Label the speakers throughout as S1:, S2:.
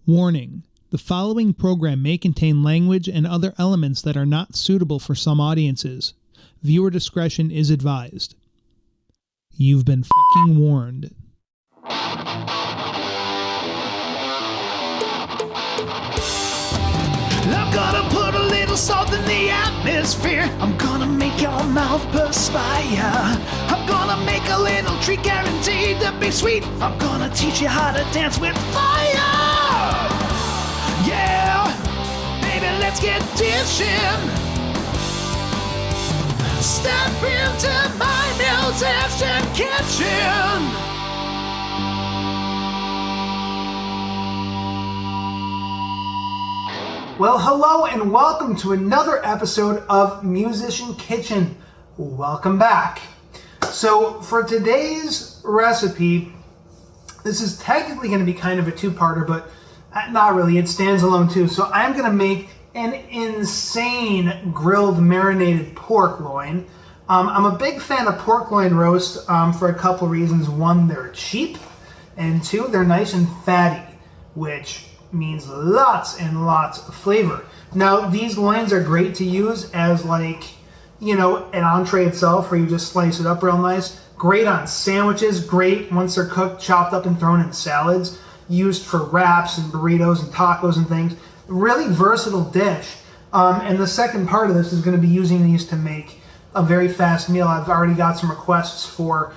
S1: Warning: the following program may contain language and other elements that are not suitable for some audiences. Viewer discretion is advised. You've been fucking warned.
S2: I'm gonna put a little salt in the atmosphere. I'm gonna make your mouth perspire. I'm gonna make a little treat guaranteed to be sweet. I'm gonna teach you how to dance with fire. Yeah, baby, let's get dishing. Step into my musician kitchen.
S3: Well, hello and welcome to another episode of Musician Kitchen. Welcome back. So for today's recipe, this is technically going to be kind of a two-parter, but not really. It stands alone too. So I'm going to make an insane grilled marinated pork loin. I'm a big fan of pork loin roast for a couple reasons. One, they're cheap, and two, they're nice and fatty, which means lots and lots of flavor. Now, these loins are great to use as an entree itself, where you just slice it up real nice. Great on sandwiches, great once they're cooked, chopped up and thrown in salads, used for wraps and burritos and tacos and things. Really versatile dish. And the second part of this is going to be using these to make a very fast meal. I've already got some requests for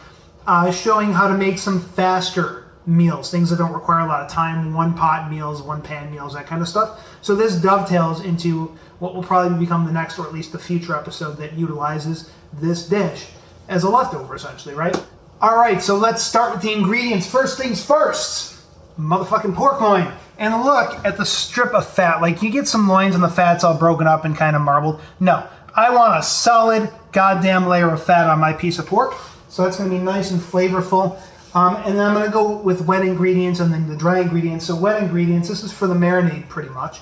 S3: showing how to make some faster meals, things that don't require a lot of time, one pot meals, one pan meals, that kind of stuff. So this dovetails into what will probably become the next, or at least the future episode that utilizes this dish as a leftover, essentially, right? All right, so let's start with the ingredients. First things first, motherfucking pork loin. And look at the strip of fat. Like, you get some loins and the fat's all broken up and kind of marbled. No, I want a solid goddamn layer of fat on my piece of pork. So that's going to be nice and flavorful. And then I'm going to go with wet ingredients and then the dry ingredients. So wet ingredients, this is for the marinade pretty much.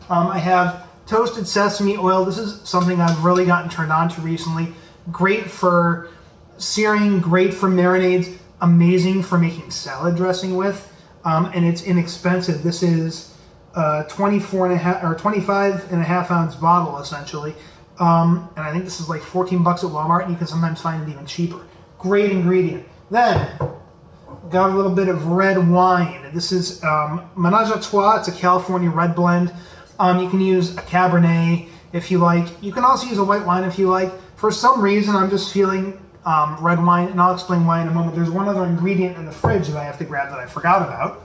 S3: I have toasted sesame oil. This is something I've really gotten turned on to recently. Great for searing, great for marinades, amazing for making salad dressing with. And it's inexpensive. This is a 25 and a half ounce bottle essentially. And I think this is like $14 at Walmart, and you can sometimes find it even cheaper. Great ingredient. Then, got a little bit of red wine. This is Ménage à Trois. It's a California red blend. You can use a Cabernet if you like. You can also use a white wine if you like. For some reason, I'm just feeling red wine, and I'll explain why in a moment. There's one other ingredient in the fridge that I have to grab that I forgot about.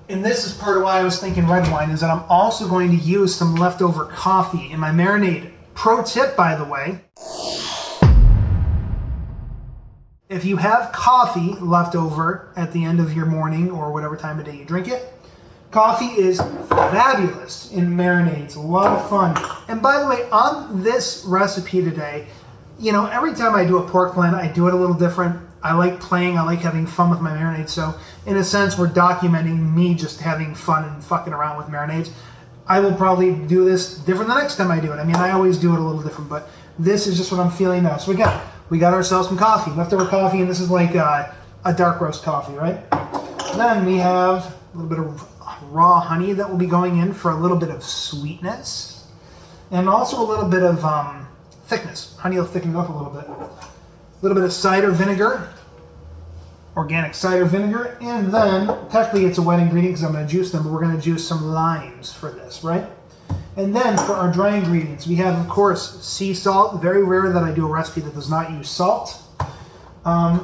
S3: And this is part of why I was thinking red wine, is that I'm also going to use some leftover coffee in my marinade. Pro tip, by the way. If you have coffee left over at the end of your morning or whatever time of day you drink it, coffee is fabulous in marinades. A lot of fun. And by the way, on this recipe today, every time I do a pork blend, I do it a little different. I like playing. I like having fun with my marinades. So in a sense, we're documenting me just having fun and fucking around with marinades. I will probably do this different the next time I do it. I mean, I always do it a little different, but this is just what I'm feeling now. So we got ourselves some coffee, leftover coffee, and this is like a dark roast coffee, right? Then we have a little bit of raw honey that will be going in for a little bit of sweetness, and also a little bit of thickness. Honey will thicken it up a little bit. A little bit of cider vinegar, organic cider vinegar, and then, technically it's a wet ingredient because I'm going to juice them, but we're going to juice some limes for this, right? And then for our dry ingredients, we have, of course, sea salt. Very rare that I do a recipe that does not use salt. Black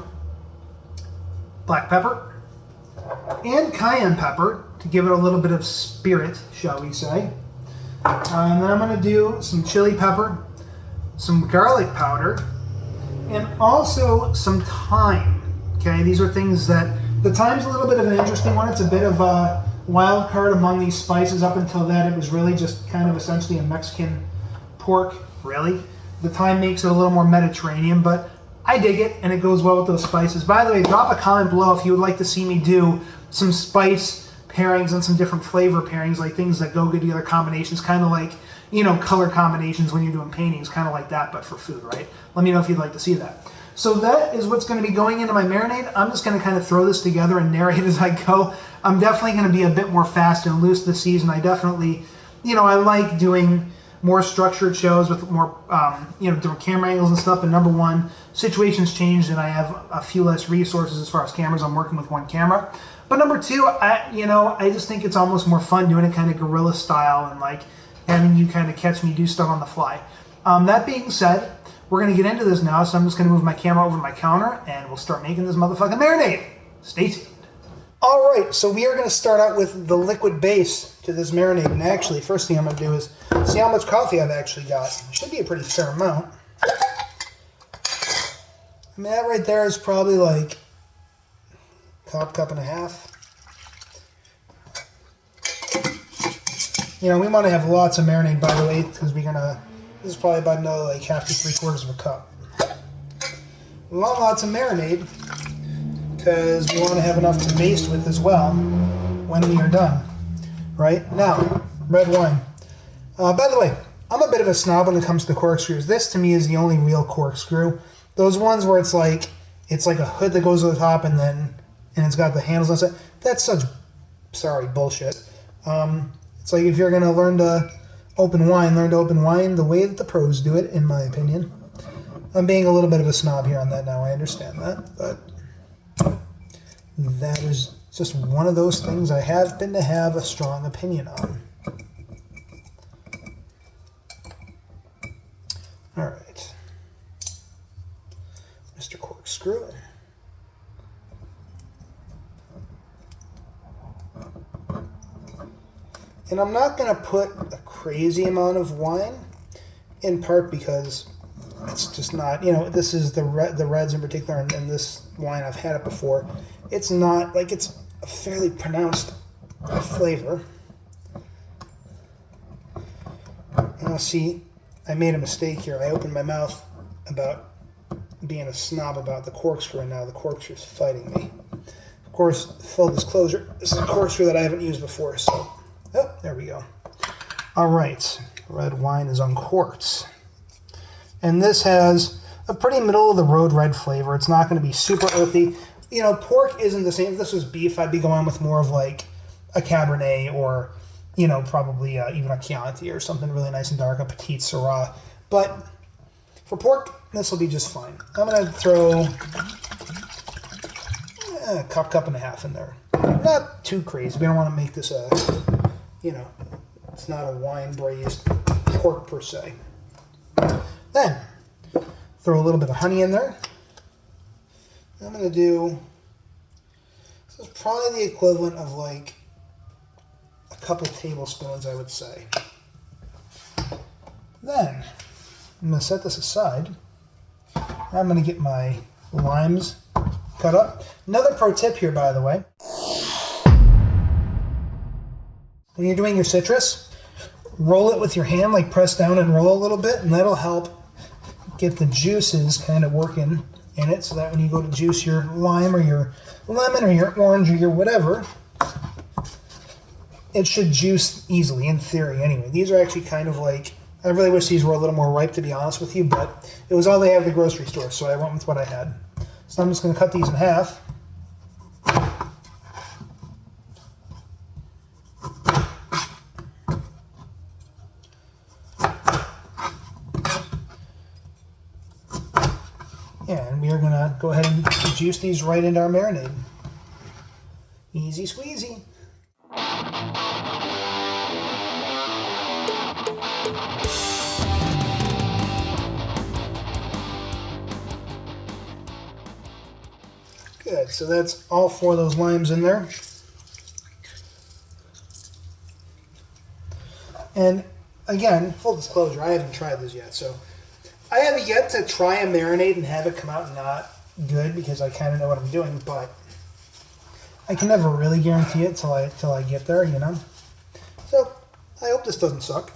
S3: pepper. And cayenne pepper to give it a little bit of spirit, shall we say. And then I'm going to do some chili pepper, some garlic powder, and also some thyme. Okay, these are things that, the thyme's a little bit of an interesting one. It's a bit of a wild card among these spices. Up until that, it was really just kind of essentially a Mexican pork, really. The thyme makes it a little more Mediterranean, but I dig it, and it goes well with those spices. By the way, drop a comment below if you would like to see me do some spice pairings and some different flavor pairings, like things that go good together, combinations, kind of like, color combinations when you're doing paintings, kind of like that, but for food, right? Let me know if you'd like to see that. So that is what's going to be going into my marinade. I'm just going to kind of throw this together and narrate as I go. I'm definitely going to be a bit more fast and loose this season. I definitely, I like doing more structured shows with more, different camera angles and stuff. But number one, situations changed and I have a few less resources as far as cameras. I'm working with one camera. But number two, I just think it's almost more fun doing it kind of guerrilla style and like having you kind of catch me do stuff on the fly. That being said, we're going to get into this now. So I'm just going to move my camera over to my counter and we'll start making this motherfucking marinade. Stay tuned. All right, so we are going to start out with the liquid base to this marinade. And actually, first thing I'm going to do is see how much coffee I've actually got. It should be a pretty fair amount. I mean, that right there is probably like a cup and a half. We want to have lots of marinade, by the way, because this is probably about another like half to 3/4 of a cup. We want lots of marinade because we want to have enough to baste with as well when we are done. Right? Now, red wine. By the way, I'm a bit of a snob when it comes to corkscrews. This, to me, is the only real corkscrew. Those ones where it's like a hood that goes to the top and it's got the handles on it. That's such, bullshit. It's like if you're going to learn to open wine the way that the pros do it, in my opinion. I'm being a little bit of a snob here on that now. I understand that, but that is just one of those things I happen to have a strong opinion on. All right. Mr. Corkscrew. And I'm not going to put a crazy amount of wine, in part because it's just not, this is the reds in particular, and this wine, I've had it before. It's not, it's a fairly pronounced flavor. Now, see, I made a mistake here. I opened my mouth about being a snob about the corkscrew, and now the corkscrew is fighting me. Of course, full disclosure, this is a corkscrew that I haven't used before, so... Oh, there we go. All right, red wine is uncorked. And this has a pretty middle-of-the-road red flavor. It's not going to be super earthy. Pork isn't the same. If this was beef, I'd be going with more of like a Cabernet or, probably even a Chianti or something really nice and dark, a Petite Syrah. But for pork, this will be just fine. I'm going to throw a cup and a half in there. Not too crazy. We don't want to make this it's not a wine-braised pork per se. Then, throw a little bit of honey in there. I'm going to do, this is probably the equivalent of like a couple tablespoons, I would say. Then, I'm going to set this aside. I'm going to get my limes cut up. Another pro tip here, by the way. When you're doing your citrus, roll it with your hand, like press down and roll a little bit, and that'll help get the juices kind of working in it so that when you go to juice your lime or your lemon or your orange or your whatever, it should juice easily, in theory anyway. These are actually kind of like, I really wish these were a little more ripe, to be honest with you, but it was all they had at the grocery store, so I went with what I had. So I'm just going to cut these in half. And we are going to go ahead and juice these right into our marinade. Easy squeezy. Good, so that's all 4 of those limes in there. And again, full disclosure, I haven't tried this yet, so I have yet to try a marinade and have it come out not good because I kind of know what I'm doing, but I can never really guarantee it till I get there, So I hope this doesn't suck.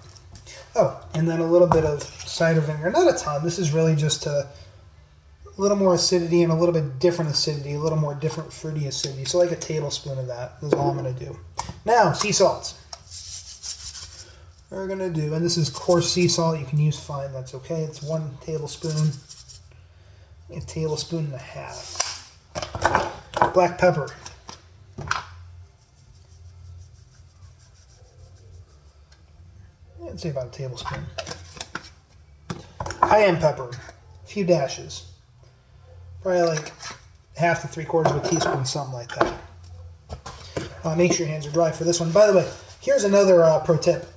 S3: Oh, and then a little bit of cider vinegar. Not a ton. This is really just a little more acidity and a little bit different acidity, a little more different fruity acidity. So like a tablespoon of that is all I'm going to do. Now, sea salt. We're going to do, and this is coarse sea salt. You can use fine, that's okay. It's 1 tablespoon. a tablespoon and a half. Black pepper. I'd say about a tablespoon. Cayenne pepper, a few dashes. Probably like half to 3/4 of a teaspoon, something like that. Make sure your hands are dry for this one. By the way, here's another pro tip.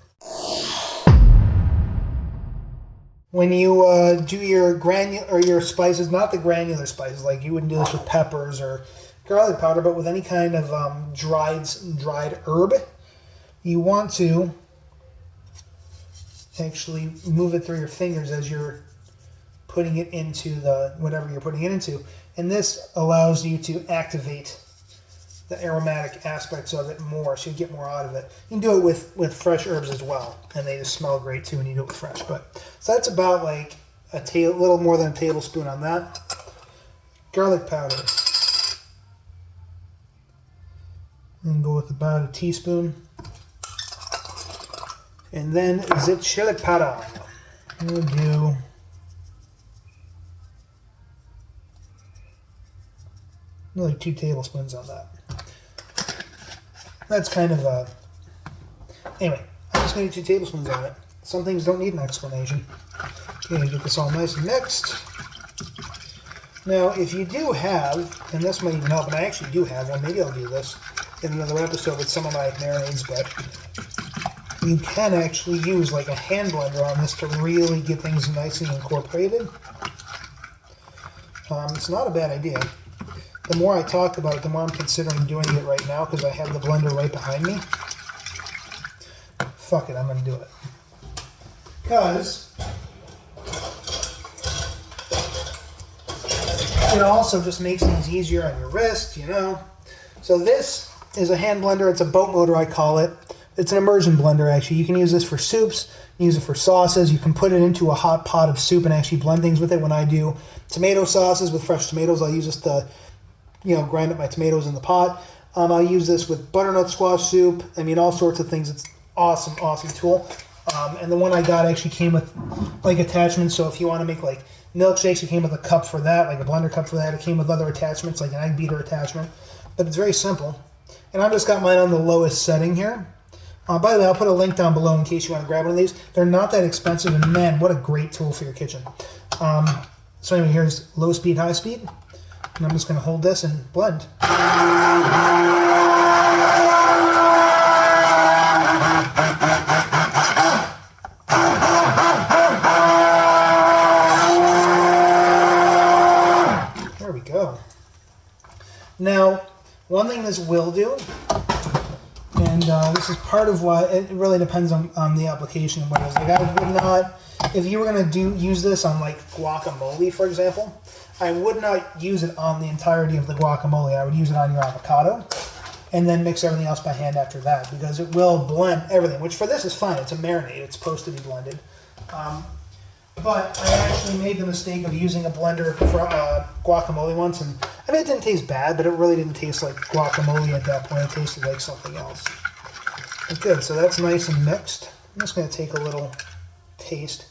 S3: When you do your your spices, not the granular spices, like you wouldn't do this with peppers or garlic powder, but with any kind of dried herb, you want to actually move it through your fingers as you're putting it into whatever you're putting it into, and this allows you to activate the aromatic aspects of it more, so you get more out of it. You can do it with fresh herbs as well, and they just smell great too when you do it with fresh. So that's about like a little more than a tablespoon on that. Garlic powder. And go with about a teaspoon. And then the chili powder. We'll do another 2 tablespoons on that. That's kind of anyway, I'm just going to do 2 tablespoons on it. Some things don't need an explanation. Okay, get this all nice and mixed. Now, if you do have, and this might even help, and I actually do have one, maybe I'll do this in another episode with some of my marinades, but you can actually use like a hand blender on this to really get things nicely incorporated. It's not a bad idea. The more I talk about it, the more I'm considering doing it right now because I have the blender right behind me. Fuck it, I'm going to do it. Because it also just makes things easier on your wrist, you know. So this is a hand blender. It's a boat motor, I call it. It's an immersion blender, actually. You can use this for soups, use it for sauces. You can put it into a hot pot of soup and actually blend things with it. When I do tomato sauces with fresh tomatoes, I'll use this to, grind up my tomatoes in the pot. I'll use this with butternut squash soup. I mean, all sorts of things. It's awesome, awesome tool. And the one I got actually came with like attachments. So if you want to make like milkshakes, it came with a cup for that, like a blender cup for that. It came with other attachments, like an egg beater attachment. But it's very simple. And I've just got mine on the lowest setting here. By the way, I'll put a link down below in case you want to grab one of these. They're not that expensive, and man, what a great tool for your kitchen. So anyway, here's low speed, high speed. And I'm just going to hold this and blend. There we go. Now, one thing this will do, and this is part of why it really depends on the application and what it is. Like I would not, if you were going to use this on like guacamole, for example, I would not use it on the entirety of the guacamole. I would use it on your avocado and then mix everything else by hand after that because it will blend everything, which for this is fine. It's a marinade. It's supposed to be blended. But I actually made the mistake of using a blender for guacamole once, and I mean, it didn't taste bad, but it really didn't taste like guacamole at that point. It tasted like something else. But good, so that's nice and mixed. I'm just going to take a little taste.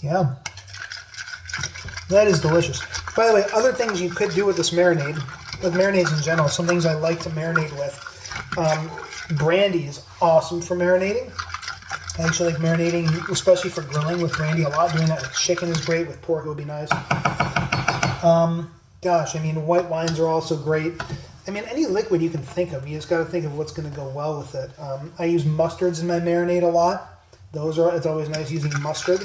S3: Yeah. That is delicious. By the way, other things you could do with this marinade, with marinades in general, some things I like to marinate with. Brandy is awesome for marinating. I actually like marinating, especially for grilling, with brandy a lot. Doing that with chicken is great. With pork, it would be nice. Gosh, I mean, white wines are also great. I mean, any liquid you can think of, you just got to think of what's going to go well with it. I use mustards in my marinade a lot. It's always nice using mustard.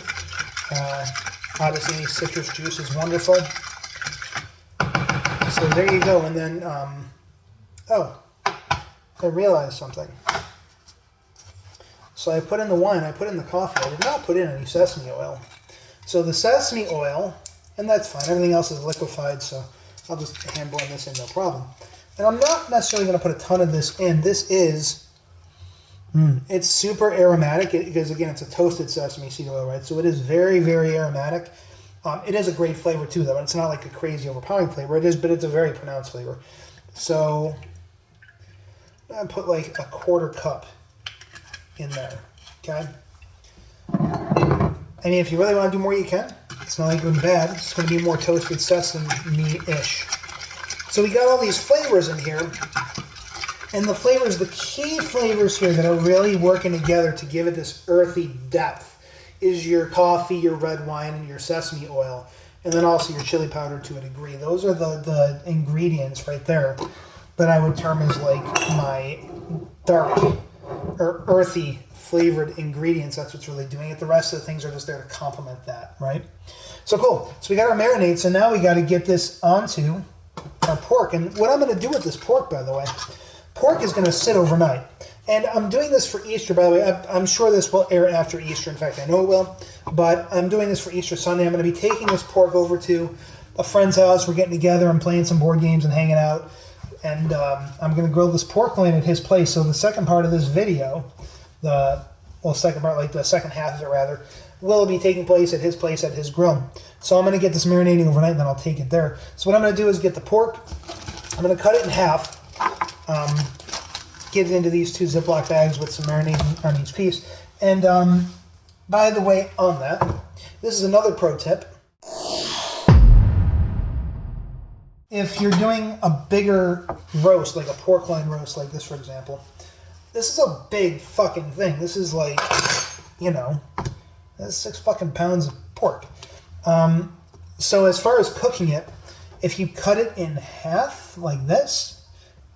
S3: Obviously, any citrus juice is wonderful. So there you go. And then, I realized something. So I put in the wine, I put in the coffee. I did not put in any sesame oil. So the sesame oil, and that's fine. Everything else is liquefied, so I'll just hand blend this in, no problem. And I'm not necessarily going to put a ton of this in. This is, it's super aromatic because, again, it's a toasted sesame seed oil, right? So it is very, very aromatic. It is a great flavor, too, though. It's not like a crazy overpowering flavor. It is, but it's a very pronounced flavor. So I put like a 1/4 cup in there, okay? I mean, if you really want to do more, you can. It's not good and bad. It's going to be more toasted sesame-ish. So we got all these flavors in here. And the flavors, the key flavors here that are really working together to give it this earthy depth is your coffee, your red wine, and your sesame oil. And then also your chili powder to a degree. Those are the ingredients right there that I would term as like my dark or earthy flavored ingredients. That's what's really doing it. The rest of the things are just there to complement that, right? So cool. So we got our marinade. So now we got to get this onto our pork. And what I'm going to do with this pork, by the way, pork is going to sit overnight. And I'm doing this for Easter, by the way. I'm sure this will air after Easter. In fact, I know it will. But I'm doing this for Easter Sunday. I'm going to be taking this pork over to a friend's house. We're getting together and playing some board games and hanging out. And I'm going to grill this pork loin at his place. So the second part of this video, the second half of it rather, will be taking place at his place at his grill. So I'm going to get this marinating overnight, and then I'll take it there. So what I'm going to do is get the pork. I'm going to cut it in half. Get it into these 2 Ziploc bags with some marinade on each piece. And by the way, on that, this is another pro tip. If you're doing a bigger roast, like a pork loin roast like this, for example, this is a big fucking thing. This is like, that's 6 fucking pounds of pork. So as far as cooking it, if you cut it in half like this,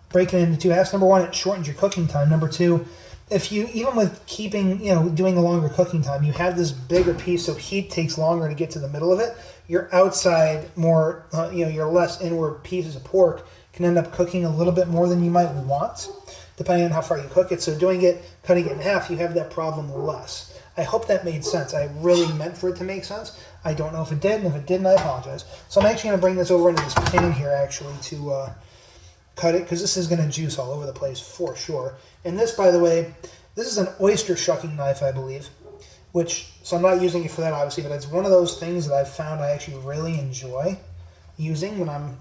S3: break it into 2 halves. Number 1, it shortens your cooking time. Number 2, if you, even with keeping, doing a longer cooking time, you have this bigger piece, so heat takes longer to get to the middle of it. Your outside, more, your less inward pieces of pork can end up cooking a little bit more than you might want, depending on how far you cook it. So cutting it in half, you have that problem less. I hope that made sense. I really meant for it to make sense. I don't know if it did, and if it didn't, I apologize. So I'm actually going to bring this over into this pan here, actually, to cut it, because this is going to juice all over the place for sure. And this, by the way, this is an oyster shucking knife, I believe, so I'm not using it for that, obviously, but it's one of those things that I've found I actually really enjoy using when I'm,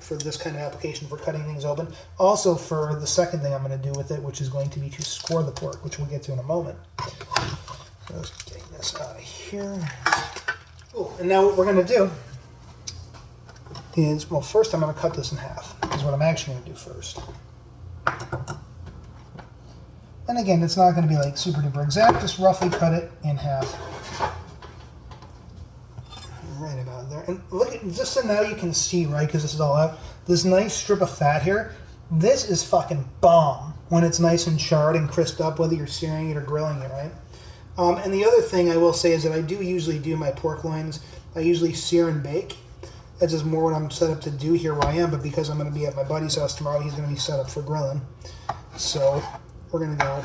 S3: for this kind of application for cutting things open. Also for the second thing I'm going to do with it, which is going to be to score the pork, which we'll get to in a moment. So just getting this out of here. Cool. And now what we're going to do is, well, first I'm going to cut this in half, is what I'm actually going to do first. And again, it's not going to be like super duper exact, just roughly cut it in half. Right about there. And look at, just so now you can see, right, because this is all out, this nice strip of fat here, this is fucking bomb when it's nice and charred and crisped up, whether you're searing it or grilling it, right? And the other thing I will say is that I do usually do my pork loins, I usually sear and bake. That's just more what I'm set up to do here where I am, but because I'm going to be at my buddy's house tomorrow, he's going to be set up for grilling. So we're going to go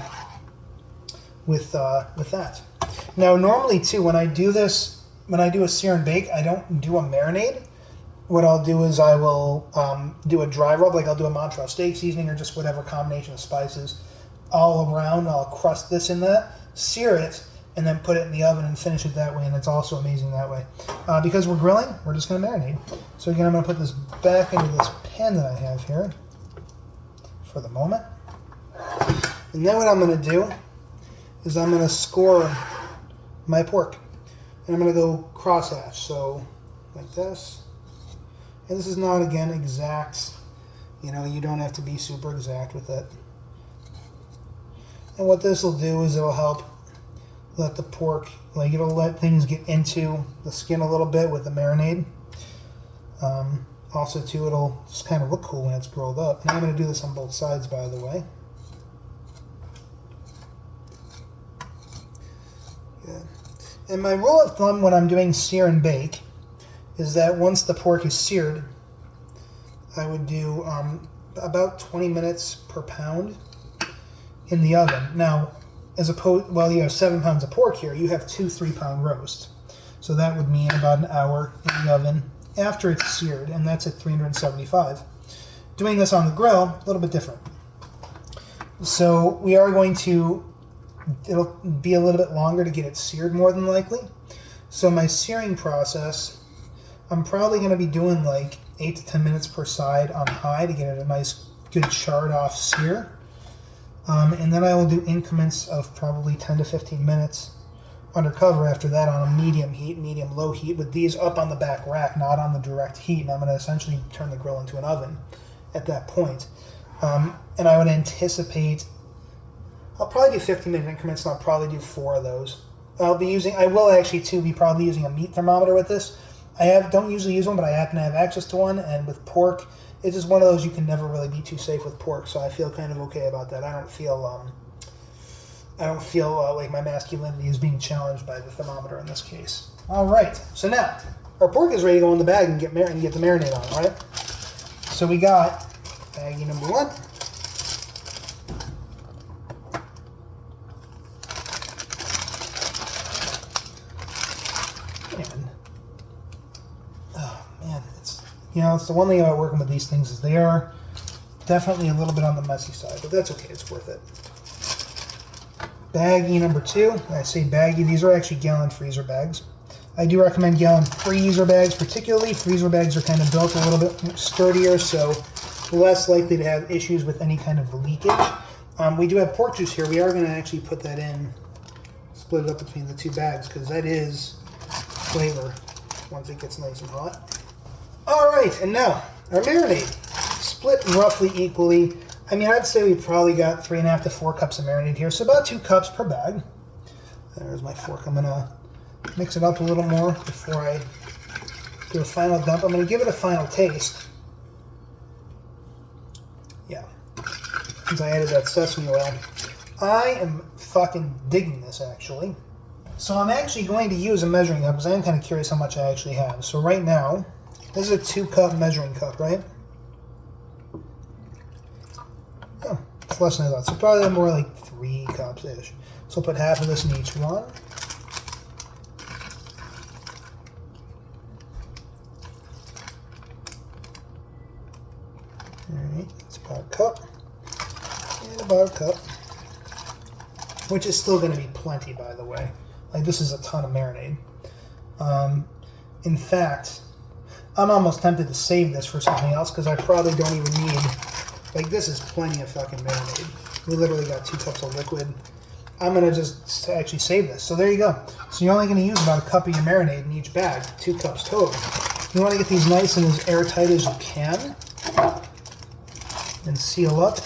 S3: with that. Now, normally, too, when I do this, when I do a sear and bake, I don't do a marinade. What I'll do is I will do a dry rub, like I'll do a Montreal steak seasoning or just whatever combination of spices all around. I'll crust this in that, sear it, and then put it in the oven and finish it that way, and it's also amazing that way. Because we're grilling, we're just going to marinate. So again, I'm going to put this back into this pan that I have here for the moment. And then what I'm going to do is I'm going to score my pork. And I'm going to go cross-hatch, so like this. And this is not, again, exact. You don't have to be super exact with it. And what this will do is it'll help let the pork, it'll let things get into the skin a little bit with the marinade. Also, too, it'll just kind of look cool when it's grilled up. And I'm going to do this on both sides, by the way. Good. And my rule of thumb when I'm doing sear and bake is that once the pork is seared, I would do about 20 minutes per pound in the oven. Now, as opposed, well, you have 7 pounds of pork here, you have 2 3-pound roast. So that would mean about an hour in the oven after it's seared, and that's at 375. Doing this on the grill, a little bit different. So we are going to, it'll be a little bit longer to get it seared more than likely. So my searing process, I'm probably going to be doing like 8 to 10 minutes per side on high to get it a nice, good charred off sear. And then I will do increments of probably 10 to 15 minutes undercover after that on a medium heat, medium low heat, with these up on the back rack, not on the direct heat. And I'm going to essentially turn the grill into an oven at that point. And I would anticipate, I'll probably do 15-minute increments, and I'll probably do 4 of those. I will actually too be probably using a meat thermometer with this. Don't usually use one, but I happen to have access to one. And with pork, it's just one of those you can never really be too safe with pork. So I feel kind of okay about that. I don't feel like my masculinity is being challenged by the thermometer in this case. All right, so now our pork is ready to go in the bag and get the marinade on, right? So we got baggie number 1. And, oh man, it's the one thing about working with these things is they are definitely a little bit on the messy side, but that's okay, it's worth it. Baggie number 2. I say baggie, these are actually gallon freezer bags. I do recommend gallon freezer bags, particularly. Freezer bags are kind of built a little bit sturdier, so less likely to have issues with any kind of leakage. We do have pork juice here. We are going to actually put that in, split it up between the 2 bags, because that is flavor once it gets nice and hot. All right, and now our marinade, split roughly equally. I mean, I'd say we probably got 3.5 to 4 cups of marinade here, so about 2 cups per bag. There's my fork. I'm going to mix it up a little more before I do a final dump. I'm going to give it a final taste. Yeah, because I added that sesame oil. I am fucking digging this, actually. So I'm actually going to use a measuring cup, because I am kind of curious how much I actually have. So right now, this is a 2-cup measuring cup, right? Oh, it's less than I thought. So probably more like 3 cups-ish. So I'll put half of this in each one. Alright, it's about a cup. And about a cup. Which is still going to be plenty, by the way. Like, this is a ton of marinade. In fact, I'm almost tempted to save this for something else, because I probably don't even need... Like, this is plenty of fucking marinade. We literally got 2 cups of liquid. I'm going to just actually save this. So there you go. So you're only going to use about a cup of your marinade in each bag. 2 cups total. You want to get these nice and as airtight as you can. And seal up.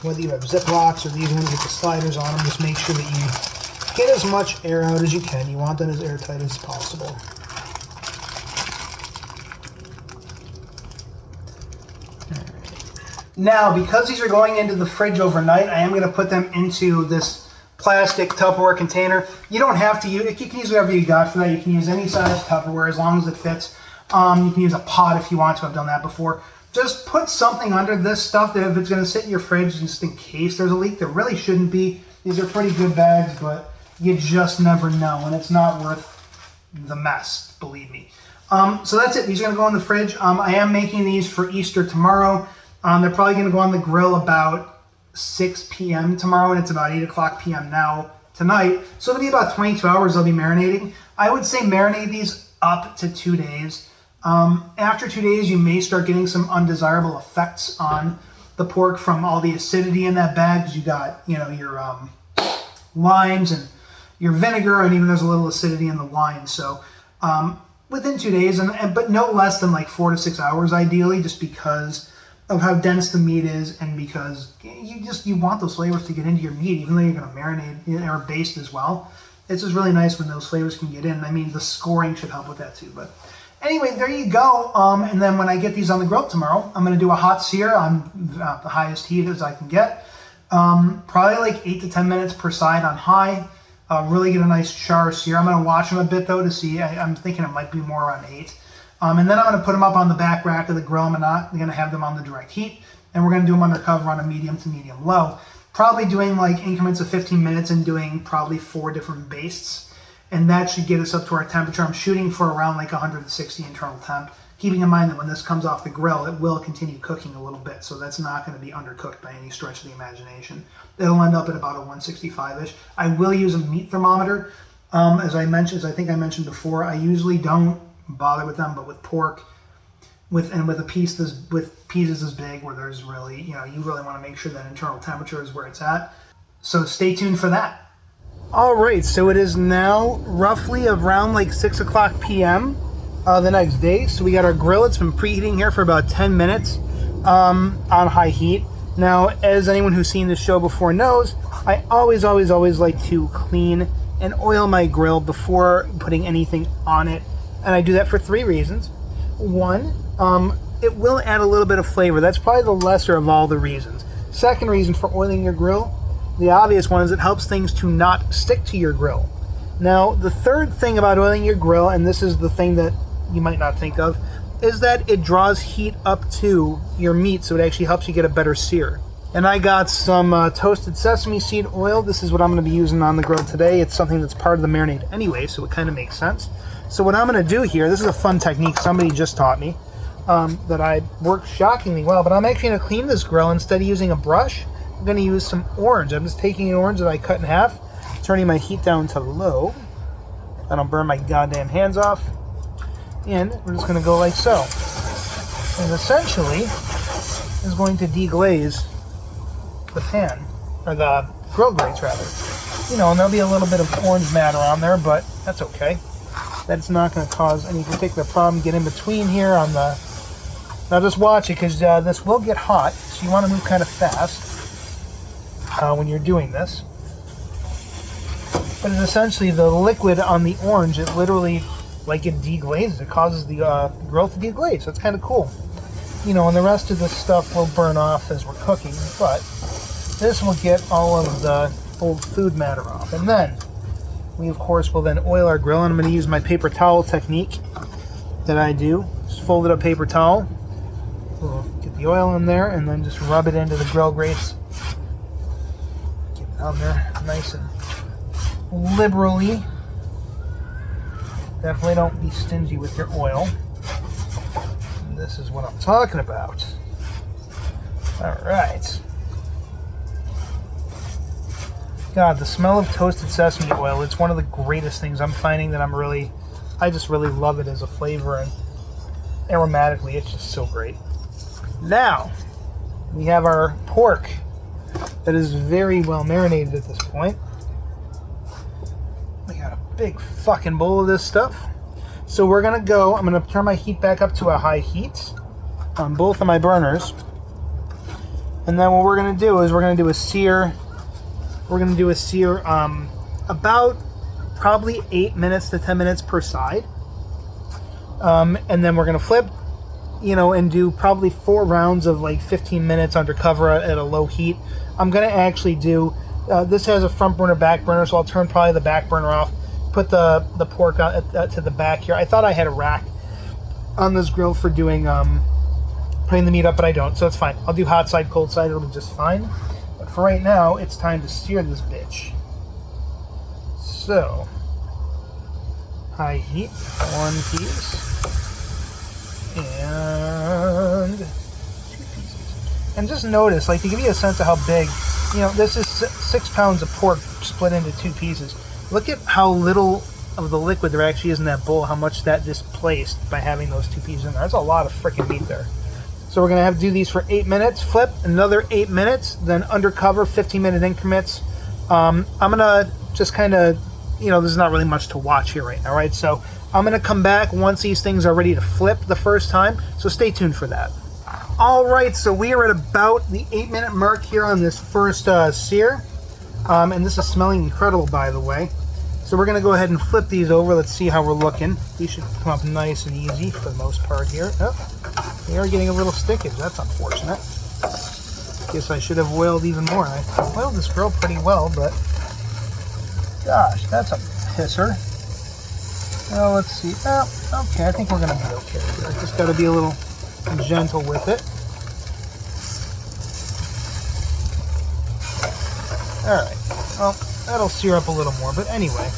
S3: Whether you have Ziplocs or these ones with the sliders on them, just make sure that you get as much air out as you can. You want them as airtight as possible. Now, because these are going into the fridge overnight, I am going to put them into this plastic Tupperware container. You don't have to use it. You can use whatever you got for that. You can use any size Tupperware as long as it fits. You can use a pot if you want to. I've done that before. Just put something under this stuff that if it's going to sit in your fridge just in case there's a leak. There really shouldn't be. These are pretty good bags, but you just never know, and it's not worth the mess, believe me. So that's it. These are going to go in the fridge. I am making these for Easter tomorrow. They're probably going to go on the grill about 6 p.m. tomorrow, and it's about 8 o'clock p.m. now tonight. So it'll be about 22 hours they'll be marinating. I would say marinate these up to 2 days. After 2 days, you may start getting some undesirable effects on the pork from all the acidity in that bag, because you got, your limes and your vinegar, and even there's a little acidity in the wine. So within 2 days, but no less than like 4 to 6 hours ideally, just because of how dense the meat is, and because you want those flavors to get into your meat, even though you're going to marinate or baste as well. It's just really nice when those flavors can get in. I mean, the scoring should help with that too. But anyway, there you go. And then when I get these on the grill tomorrow, I'm going to do a hot sear on the highest heat as I can get. Probably like 8 to 10 minutes per side on high. Really get a nice char sear. I'm going to watch them a bit though to see. I'm thinking it might be more around 8. And then I'm going to put them up on the back rack of the grill. I'm going to have them on the direct heat. And we're going to do them undercover on a medium to medium low. Probably doing like increments of 15 minutes and doing probably 4 different bastes. And that should get us up to our temperature. I'm shooting for around like 160 internal temp. Keeping in mind that when this comes off the grill, it will continue cooking a little bit. So that's not going to be undercooked by any stretch of the imagination. It'll end up at about a 165-ish. I will use a meat thermometer. As I think I mentioned before, I usually don't bother with them, but with pork, with pieces as big, where there's really, you really want to make sure that internal temperature is where it's at. So stay tuned for that. All right, so it is now roughly around like 6 o'clock p.m. The next day. So we got our grill. It's been preheating here for about 10 minutes on high heat. Now, as anyone who's seen this show before knows, I always like to clean and oil my grill before putting anything on it. And I do that for 3 reasons. One, it will add a little bit of flavor. That's probably the lesser of all the reasons. Second reason for oiling your grill, the obvious one, is it helps things to not stick to your grill. Now, the third thing about oiling your grill, and this is the thing that you might not think of, is that it draws heat up to your meat, so it actually helps you get a better sear. And I got some toasted sesame seed oil. This is what I'm going to be using on the grill today. It's something that's part of the marinade anyway, so it kind of makes sense. So what I'm going to do here, this is a fun technique somebody just taught me that I worked shockingly well, but I'm actually going to clean this grill. Instead of using a brush, I'm going to use some orange. I'm just taking an orange that I cut in half, turning my heat down to low. I don't burn my goddamn hands off. And we're just going to go like so. And essentially is going to deglaze the pan, or the grill grates rather. You know, and there'll be a little bit of orange matter on there, but that's okay. That's not going to cause any particular problem. Get in between here on the... Now just watch it, because this will get hot, so you want to move kind of fast when you're doing this. But it's essentially the liquid on the orange, it literally, like, it deglazes. It causes the grill to deglaze. So it's kind of cool. You know, and the rest of this stuff will burn off as we're cooking, but this will get all of the old food matter off. And then we, of course, will then oil our grill, and I'm going to use my paper towel technique that I do. Just fold it up paper towel. We'll get the oil in there, and then just rub it into the grill grates. Get it on there nice and liberally. Definitely don't be stingy with your oil. And this is what I'm talking about. Alright. God, the smell of toasted sesame oil, it's one of the greatest things. I'm finding that I just really love it as a flavor, and aromatically it's just so great. Now, we have our pork that is very well marinated at this point. We got a big fucking bowl of this stuff. So we're going to go, I'm going to turn my heat back up to a high heat on both of my burners. And then what we're going to do is we're going to do a sear. We're going to do a sear about probably 8 minutes to 10 minutes per side. And then we're going to flip, you know, and do probably 4 rounds of like 15 minutes under cover at a low heat. I'm going to actually do, this has a front burner, back burner, so I'll turn probably the back burner off, put the pork to the back here. I thought I had a rack on this grill for doing, putting the meat up, but I don't, so it's fine. I'll do hot side, cold side, it'll be just fine. But for right now, it's time to sear this bitch. So, high heat, 1 piece. And 2 pieces. And just notice, like, to give you a sense of how big, you know, this is 6 pounds of pork split into 2 pieces. Look at how little of the liquid there actually is in that bowl, how much that displaced by having those 2 pieces in there. That's a lot of freaking meat there. So we're going to have to do these for 8 minutes, flip another 8 minutes, then undercover 15-minute increments. I'm going to just kind of, you know, there's not really much to watch here right now, right? So I'm going to come back once these things are ready to flip the first time, so stay tuned for that. All right, so we are at about the 8-minute mark here on this first sear, and this is smelling incredible, by the way. So we're going to go ahead and flip these over. Let's see how we're looking. These should come up nice and easy for the most part here. Oh, they are getting a little stickage. That's unfortunate. Guess I should have oiled even more. I oiled this grill pretty well, but gosh, that's a pisser. Well, let's see. Oh, okay, I think we're going to be okay here. Just got to be a little gentle with it. Alright, well, that'll sear up a little more, but anyway,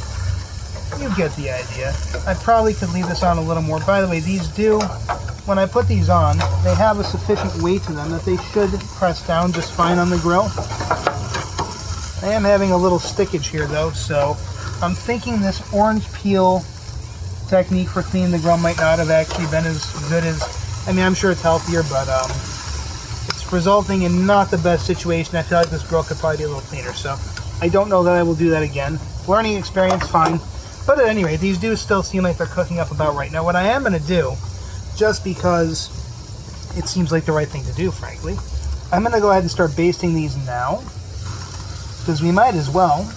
S3: you get the idea. I probably could leave this on a little more. By the way, these do, when I put these on, they have a sufficient weight to them that they should press down just fine on the grill. I am having a little stickage here, though, so I'm thinking this orange peel technique for cleaning the grill might not have actually been as good as, I mean, I'm sure it's healthier, but it's resulting in not the best situation. I feel like this grill could probably be a little cleaner, so I don't know that I will do that again. Learning experience, fine. But at any rate, these do still seem like they're cooking up about right. Now, what I am going to do, just because it seems like the right thing to do, frankly, I'm going to go ahead and start basting these now, because we might as well.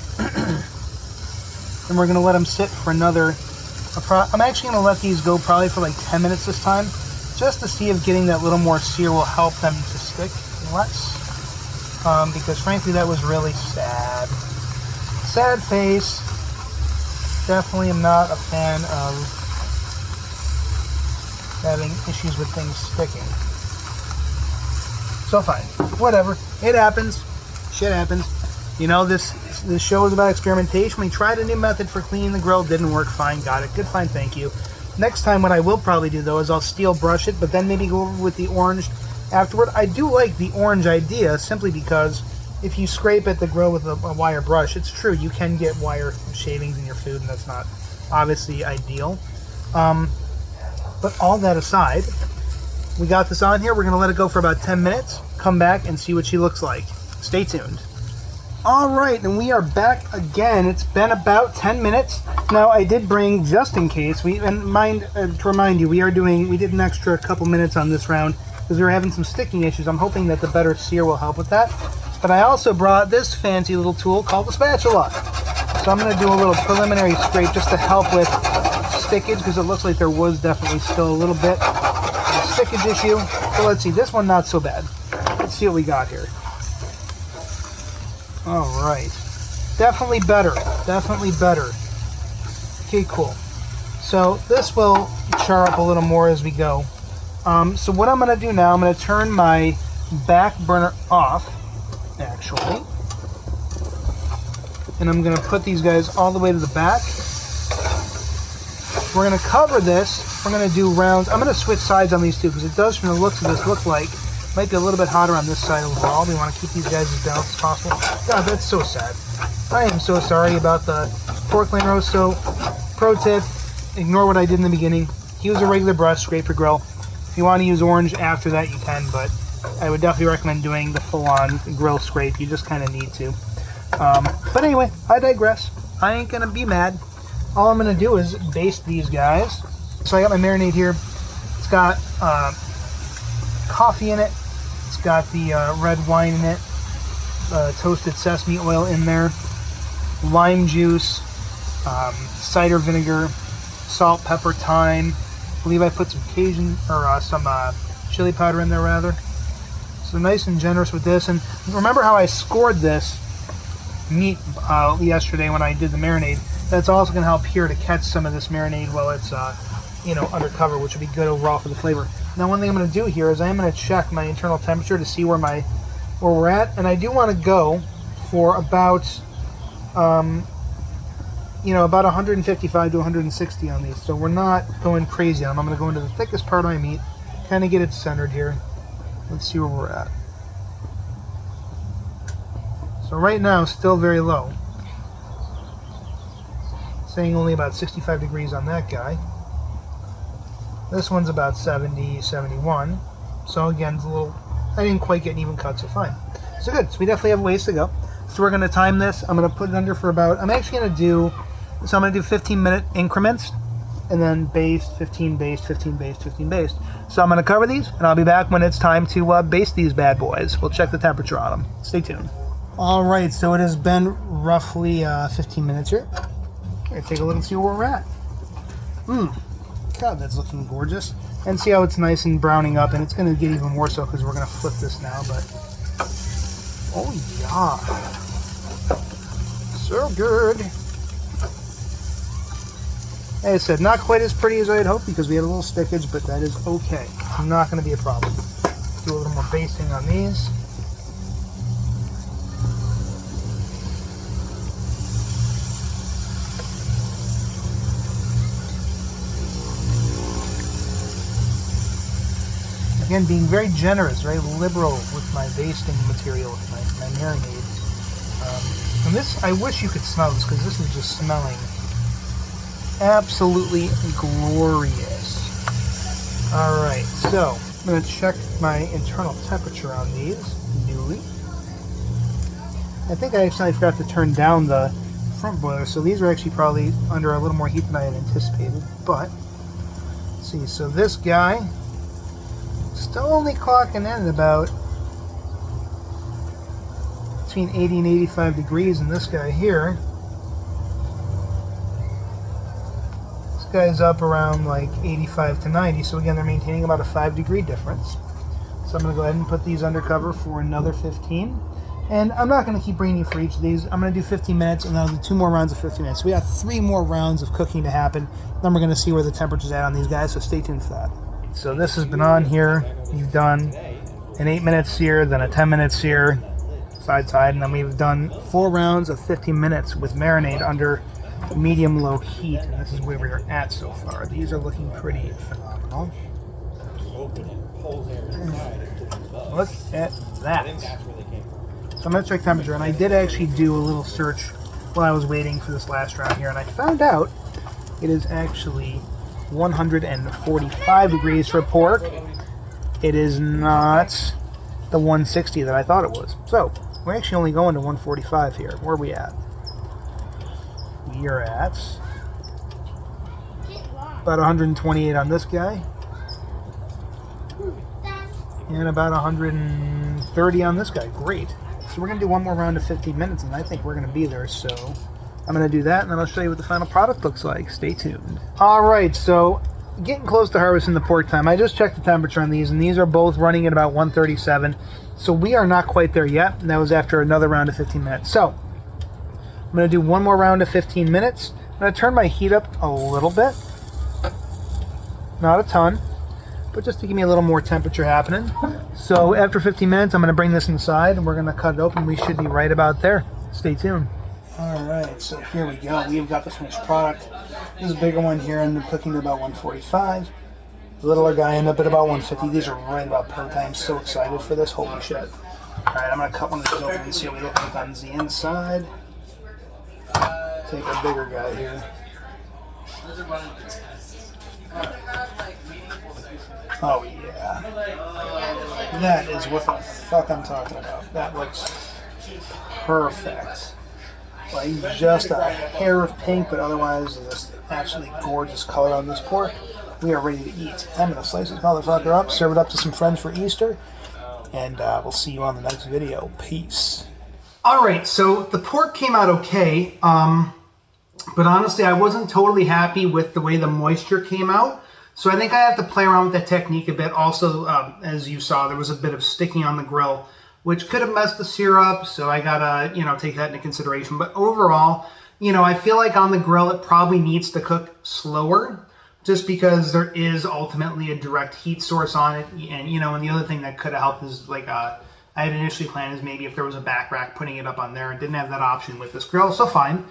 S3: And we're going to let them sit for another... I'm actually going to let these go probably for like 10 minutes this time, just to see if getting that little more sear will help them to stick less. Because frankly, that was really sad. Sad face. Definitely am not a fan of having issues with things sticking. So fine, whatever. It happens. Shit happens. You know, this show is about experimentation. We tried a new method for cleaning the grill. Didn't work. Fine, got it. Good, fine, thank you. Next time, what I will probably do though is I'll steel brush it, but then maybe go over with the orange afterward. I do like the orange idea simply because if you scrape at the grill with a wire brush, it's true, you can get wire shavings in your food, and that's not obviously ideal. But all that aside, we got this on here. We're going to let it go for about 10 minutes, come back, and see what she looks like. Stay tuned. All right, and we are back again. It's been about 10 minutes. Now, I did bring, just in case, to remind you, we did an extra couple minutes on this round because we were having some sticking issues. I'm hoping that the better sear will help with that. But I also brought this fancy little tool called the spatula. So I'm going to do a little preliminary scrape just to help with stickage, because it looks like there was definitely still a little bit of a stickage issue. So let's see, this one not so bad. Let's see what we got here. All right. Definitely better. Definitely better. Okay, cool. So this will char up a little more as we go. So what I'm going to do now, I'm going to turn my back burner off, actually. And I'm going to put these guys all the way to the back. We're going to cover this. We're going to do rounds. I'm going to switch sides on these two because it does, from the looks of this, look like it might be a little bit hotter on this side overall. We want to keep these guys as balanced as possible. God, that's so sad. I am so sorry about the pork loin roast. So, pro tip, ignore what I did in the beginning. Use a regular brush, scrape your grill. If you want to use orange after that, you can, but I would definitely recommend doing the full-on grill scrape. You just kind of need to. But anyway, I digress. I ain't going to be mad. All I'm going to do is baste these guys. So I got my marinade here. It's got coffee in it. It's got the red wine in it. Toasted sesame oil in there. Lime juice. Cider vinegar. Salt, pepper, thyme. I believe I put some Cajun, or some chili powder in there rather. So nice and generous with this. And remember how I scored this meat yesterday when I did the marinade? That's also going to help here to catch some of this marinade while it's undercover, which would be good overall for the flavor. Now, one thing I'm going to do here is I am going to check my internal temperature to see where we're at, and I do want to go for about about 155 to 160 on these. So we're not going crazy on them. I'm going to go into the thickest part of my meat, kind of get it centered here. Let's see where we're at. So right now, still very low. Saying only about 65 degrees on that guy. This one's about 70, 71. So again, it's a little, I didn't quite get an even cut, so fine. So good, so we definitely have a ways to go. So we're gonna time this. I'm gonna put it under for about, I'm gonna do 15-minute increments, and then baste, 15 baste, 15 baste, 15 baste. So I'm gonna cover these, and I'll be back when it's time to baste these bad boys. We'll check the temperature on them. Stay tuned. All right, so it has been roughly 15 minutes here. Okay, take a look and see where we're at. God, that's looking gorgeous. And see how it's nice and browning up, and it's going to get even more so because we're going to flip this now, but... Oh, yeah. So good. As I said, not quite as pretty as I had hoped because we had a little stickage, but that is okay. It's not going to be a problem. Do a little more basting on these. Again, being very generous, very liberal with my basting material, with my marinade. And this, I wish you could smell this, because this is just smelling absolutely glorious. Alright, so I'm going to check my internal temperature on these newly. I think I actually forgot to turn down the front boiler, so these are actually probably under a little more heat than I had anticipated. But let's see, so this guy still only clocking in at about between 80 and 85 degrees, and this guy here, this guy's up around like 85 to 90. So again, they're maintaining about a 5-degree difference. So I'm going to go ahead and put these under cover for another 15. And I'm not going to keep bringing you for each of these. I'm going to do 15 minutes, and then I'll do 2 more rounds of 15 minutes. So we got 3 more rounds of cooking to happen. Then we're going to see where the temperature's at on these guys, so stay tuned for that. So this has been on here. We've done an 8-minute sear, then a 10-minute sear, side, and then we've done 4 rounds of 15 minutes with marinade under medium-low heat. And this is where we're at so far. These are looking pretty phenomenal. Look at that. So I'm going to check temperature, and I did actually do a little search while I was waiting for this last round here, and I found out it is actually 145 degrees for pork. It is not the 160 that I thought it was. So we're actually only going to 145 here. Where are we at? We are at about 128 on this guy, and about 130 on this guy. Great. So we're going to do one more round of 15 minutes, and I think we're going to be there. So I'm going to do that, and then I'll show you what the final product looks like. Stay tuned. All right, so getting close to harvesting the pork time. I just checked the temperature on these, and these are both running at about 137. So we are not quite there yet, and that was after another round of 15 minutes. So I'm going to do one more round of 15 minutes. I'm going to turn my heat up a little bit. Not a ton, but just to give me a little more temperature happening. So after 15 minutes, I'm going to bring this inside, and we're going to cut it open. We should be right about there. Stay tuned. All right, so here we go. We've got the finished product. This bigger one here ended up cooking to about 145. The littler guy ended up at about 150. These are right about perfect. I'm so excited for this. Holy shit. All right, I'm going to cut one of these open and see what we look like on the inside. Take a bigger guy here. Oh yeah. That is what the fuck I'm talking about. That looks perfect. Like just a hair of pink, but otherwise this absolutely gorgeous color on this pork. We are ready to eat. I'm going to slice this motherfucker up, serve it up to some friends for Easter, and we'll see you on the next video. Peace. Alright, so the pork came out okay, but honestly I wasn't totally happy with the way the moisture came out. So I think I have to play around with that technique a bit. Also, as you saw, there was a bit of sticking on the grill, which could have messed the sear up, so I gotta, take that into consideration. But overall, I feel like on the grill it probably needs to cook slower, just because there is ultimately a direct heat source on it. And, and the other thing that could have helped is, like, I had initially planned is maybe if there was a back rack, putting it up on there. I didn't have that option with this grill, so fine.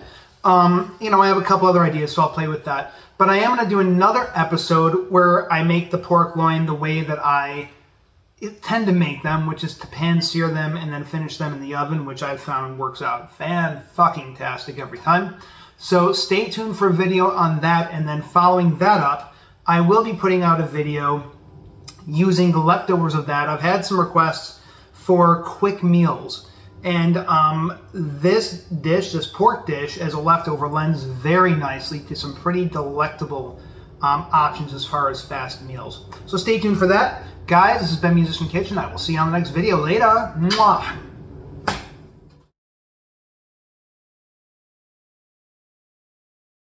S3: I have a couple other ideas, so I'll play with that. But I am going to do another episode where I make the pork loin the way that I tend to make them, which is to pan sear them and then finish them in the oven, which I've found works out fan-fucking-tastic every time. So stay tuned for a video on that, and then following that up, I will be putting out a video using the leftovers of that. I've had some requests for quick meals, and this pork dish as a leftover lends very nicely to some pretty delectable options as far as fast meals. So stay tuned for that. Guys, this has been Musician Kitchen. I will see you on the next video. Later. Mwah.